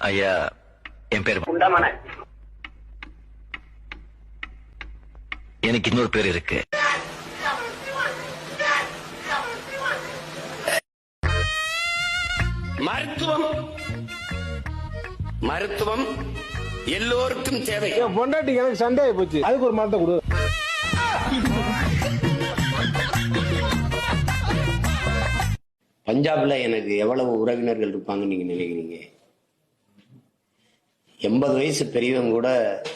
ஐயா, என் பேர் உண்டாமன. எனக்கு இன்னொரு பேர் இருக்கு. மருத்துவம் மருத்துவம் எல்லோருக்கும் தேவை. பொண்டாட்டி எனக்கு சண்டே போச்சு, அதுக்கு ஒரு மரத்தை கொடு. பஞ்சாப்ல எனக்கு எவ்வளவு உறவினர்கள் இருப்பாங்கன்னு நீங்க நினைக்கிறீங்க? 80 வயசு பெரியவங்க கூட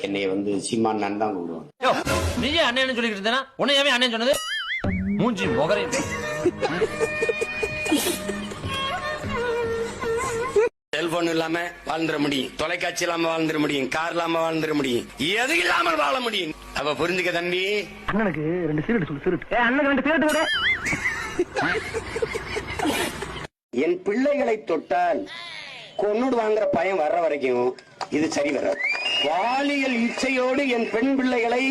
என்னை வந்து சீமான் தான் கூப்பிடுவாங்க. நீயே அண்ணன் சொல்லிட்டு இருந்தா உன்னையாவே அண்ணன் சொன்னது மூஞ்சி முகரை. செல்போன் இல்லாம வாழ்ந்துட முடியும், தொலைக்காட்சி இல்லாம வாழ்ந்துட முடியும், கார் இல்லாம வாழ்ந்துட முடியும், எது இல்லாமல் வாழ முடியும். அவ புரிஞ்சுக்க தம்பி. அண்ணனுக்கு 2 சீரட் சொல்லு. சீரட் அண்ணனுக்கு 2 சீரட் கூட. என் பிள்ளைகளை தொட்டால் கொன்னுடு வாங்குற பயம் வர்ற வரைக்கும் இது சரி வராது. பாலியல் இச்சையோடு என் பெண் பிள்ளைகளை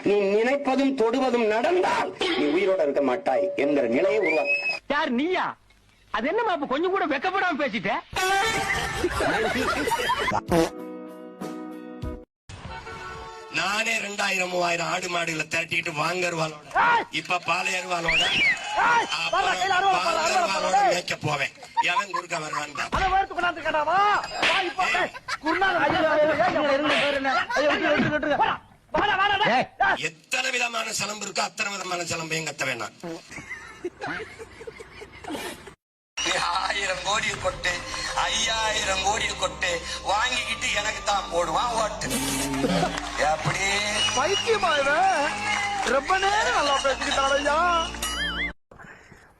நீ நினைப்பதும் தொடுவதும் நடந்தால் நீ உயிரோட இருக்க மாட்டாய் என்கிற நிலையை உருவாக்க. யார் நீயா? அது என்னமா கொஞ்சம் கூட வெக்கப்படாம பேசிட்ட? நானே 2000 3000 ஆடு மாடுகளை திரட்டிட்டு வாங்கருவாளோட, இப்ப பாலையருவாளோட மேய்க்க போவேன். எவன் குறுக்க வருவான்? எத்தனை விதமான சிலம்பு இருக்கோ அத்தனை விதமான சிலம்பையும் கத்த வேணாம். 1000 கோடியை கொட்டு, 5000 கோடியை கொட்டு வாங்கிக்கிட்டு எனக்கு தான் போடுவான் ஓட்டு. எப்படி ரொம்ப நேரம் நல்லா பேசிக்கிட்டாலையா?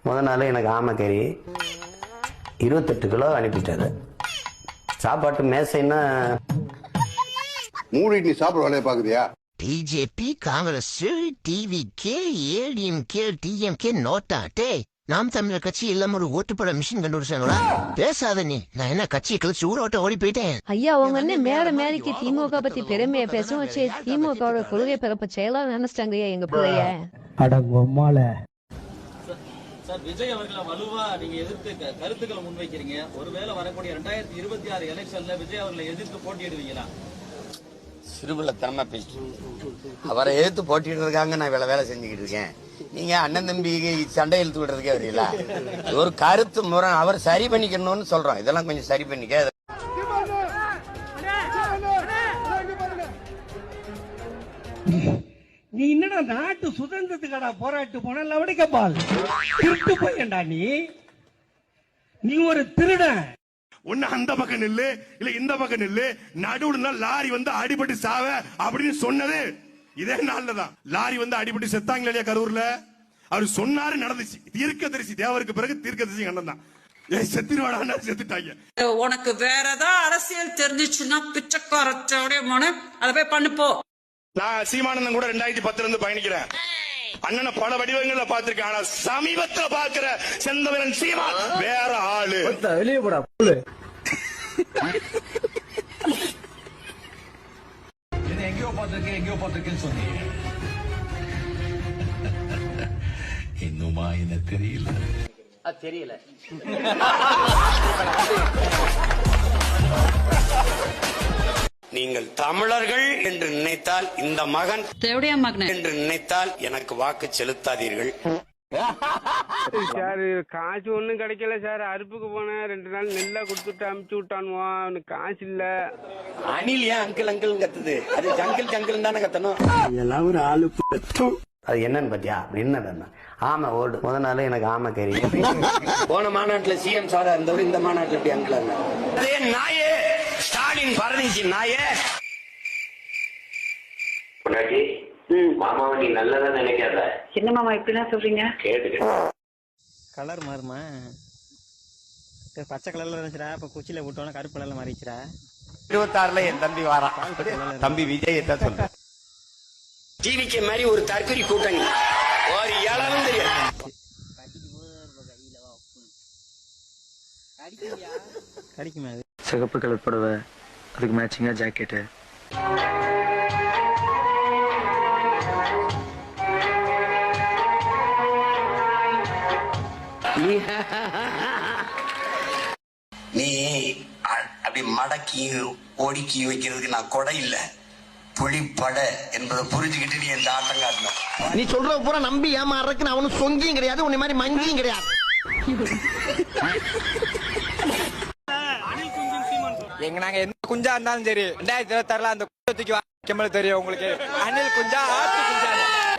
முத நாள் எனக்கு ஆமைக்கறி 28 கிலோ அனுப்பிட்டாரு. சாப்பாட்டு மேசைன்னா மூடிட்டு சாப்பிட வேலையை பாக்குதியா? BJP, Congress, TVK, ADMK, DMK நோட்டாட்டே நாம் தமிழர் கட்சி இல்லாம ஒரு ஓட்டுப்பட மிஷின் கண்டுபிடிச்சாங்களா? பேசாத நீ. நான் என்ன கட்சியை கழிச்சு ஊரோட்ட ஓடி போயிட்டேன். ஐயா, உங்க அண்ணன் மேடைக்கு திமுக பத்தி பெருமையை பேசும் வச்சு திமுக கொள்கை பிறப்ப செயலாம் நினைச்சிட்டாங்கய்யா எங்க பிள்ளைய. அடங்கொம்மால சார், விஜய் அவர்களை வலுவா நீங்க எதிர்த்து கருத்துக்களை முன்வைக்கிறீங்க. ஒருவேளை வரக்கூடிய 2026 எலெக்ஷன்ல விஜய் அவர்களை எதிர்த்து போட்டியிடுவீங்களா? சிறுபிள்ளைத்தனமா பேசிட்டு அவரை எதிர்த்து போட்டிடுறதுக்காக நான் இவ்வளவு வேலை செஞ்சுக்கிட்டு இருக்கேன். நீங்க அண்ணன் தம்பி சண்டை இழுத்து விடுறதுக்கே வரீங்களா? ஒரு கருத்து முறை அவர் சரி பண்ணிக்கணும்னு சொல்றோம். இதெல்லாம் கொஞ்சம் சரி பண்ணிக்க. நீ என்னடா நாட்டு சுதந்திரத்துக்கடா போராட்டு போன லவடிக்கப்பால் திருட்டு போயண்டா நீ ஒரு திருடன். ஒண்ணு அந்த பக்கம் நில்லு, இல்ல இந்த பக்கம் நில்லு. நடுவுல லாரி வந்து அடிபட்டு சாவ அப்படின்னு சொன்னது இதே நாள்லதான். லாரி வந்து அடிபட்டு செத்தாங்க இல்லையா கரூர்ல? அவரு சொன்னாரு, நடந்துச்சு. தீர்க்கதரிசி தேவருக்கு பிறகு தீர்க்கதரிசி அண்ணன் தான். செத்துருவாடா, செத்துட்டாங்க. உனக்கு வேற ஏதாவது அரசியல் தெரிஞ்சிச்சுன்னா பிச்சைக்காரச்சோடைய மன அதை போய் பண்ணுப்போ. நான் சீமானந்தன் கூட 2010 இருந்து பயணிக்கிறேன். அண்ணனை பல வடிவங்கள்ல பாத்திருக்கேன். ஆனா சமீபத்துல பாக்குற செந்தமிழன் சீமான் வேற ஆளு. வெளியே போடா. எங்கேயோ பார்த்திருக்கேன்னு சொன்னீங்க. இன்னுமா என்ன தெரியல? தெரியல. நீங்கள் தமிழர்கள் என்று நினைத்தால், இந்த மகன் என்று நினைத்தால் எனக்கு வாக்கு செலுத்தாதீர்கள். சார், காசு ஒண்ணும் கிடைக்கல சார். அறுப்புக்கு போனேன், 2 நாள் நெல்லா கொடுத்துட்டு அமுச்சு விட்டானுவான். அவனுக்கு காசு இல்ல. அணில் ஏன் அங்கிள் அங்கிள் கத்துது? அது ஜங்கிள் ஜங்கிள் தானே கத்தணும். இதெல்லாம் ஒரு ஆளு. அது என்னன்னு பாத்தியா? என்ன ஆமா ஓடு. முத நாள் எனக்கு ஆமை கறி. போன மாநாட்டுல சிஎம் சாரா இருந்தவர் இந்த மாநாட்டுல எப்படி அங்கிள்? அதே நாயே ஸ்டாலின் பரதேசி நாயே. மாமாவை நீ நல்லதா நினைக்காத. என்ன மாமா இப்படிலாம் சொல்றீங்க? கேட்டுக்க. கலர் மாறுமா? பச்சை கலர்ல இருந்துச்சுடா, இப்ப குச்சியில விட்டோம்னா கருப்பு கலர்ல மாறிச்சுடா. 26ல என் தம்பி வாரான். தம்பி விஜய் தான் சொல்ற. டிவிக்கு மாதிரி ஒரு தற்கொலை கூட்டணி ஒரு இளவும் தெரியும். சிகப்பு கலர் புடவை, அதுக்கு மேட்சிங்கா ஜாக்கெட்டு. நீ அப்படி மடக்கியும் ஒடுக்கியும் வைக்கிறதுக்கு நான் கொடை இல்ல புளிப்படை என்பதை புரிஞ்சுக்கிட்டு நீ எந்த ஆட்டம் காட்டணும். நீ சொல்ற பூரா நம்பி ஏமாறதுக்கு நான் ஒன்னும் சொங்கியும் கிடையாது, உன்னை மாதிரி மங்கியும் கிடையாது. எங்க நாங்க எந்த குஞ்சா இருந்தாலும் சரி 2026 அந்த குஞ்சத்துக்கு வாய்க்கமல் தெரியும் உங்களுக்கு. அணில் குஞ்சா ஆட்டு குஞ்சா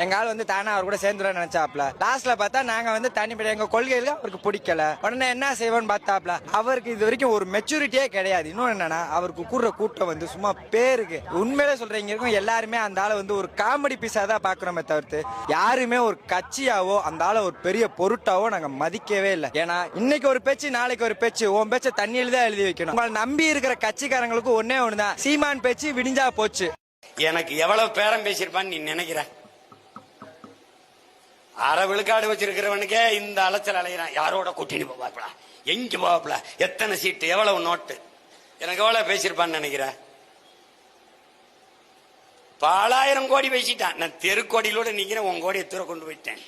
எங்க ஆள் வந்து தானே அவர் கூட சேர்ந்துட நினைச்சாப்ல. லாஸ்ட்ல பார்த்தா நாங்க வந்து தனிப்பட்ட எங்க கொள்கையில அவருக்கு பிடிக்கல. உடனே என்ன செய்வோம்னு பார்த்தாப்ல. அவருக்கு இது வரைக்கும் ஒரு மெச்சூரிட்டியே கிடையாது. இன்னொன்னு என்னன்னா அவருக்கு கூடுற கூட்டம் வந்து சும்மா பேருக்கு. உண்மையிலே சொல்றீங்க இருக்கும் எல்லாருமே அந்த ஆளை வந்து ஒரு காமெடி பீஸா தான் பாக்குறோமே தவிர்த்து யாருமே ஒரு கட்சியாவோ அந்த ஆளை ஒரு பெரிய பொருட்டாவோ நாங்க மதிக்கவே இல்லை. ஏன்னா இன்னைக்கு ஒரு பேச்சு நாளைக்கு ஒரு பேச்சு. உன் பேச்சை தண்ணியில தான் எழுதி வைக்கணும். உங்களை நம்பி இருக்கிற கட்சிக்காரங்களுக்கு ஒன்னே ஒண்ணுதான், சீமான் பேச்சு விடிஞ்சா போச்சு. எனக்கு எவ்வளவு பேரம் பேசியிருப்பான்னு நீ நினைக்கிற? அரை விழுக்காடு வச்சிருக்கிறவனுக்கே இந்த அலைச்சல் அலைகிறான். யாரோட கூட்டிட்டு போவாப்ல, எங்க போவாப்ல, எத்தனை சீட்டு, எவ்வளவு நோட்டு, எனக்கு எவ்வளவு பேசியிருப்பான்னு நினைக்கிற? பலாயிரம் கோடி பேசிட்டான். நான் தெருக்கோடியிலோட நிக்கிறேன், உன் கோடியை தூர கொண்டு போயிட்டேன்.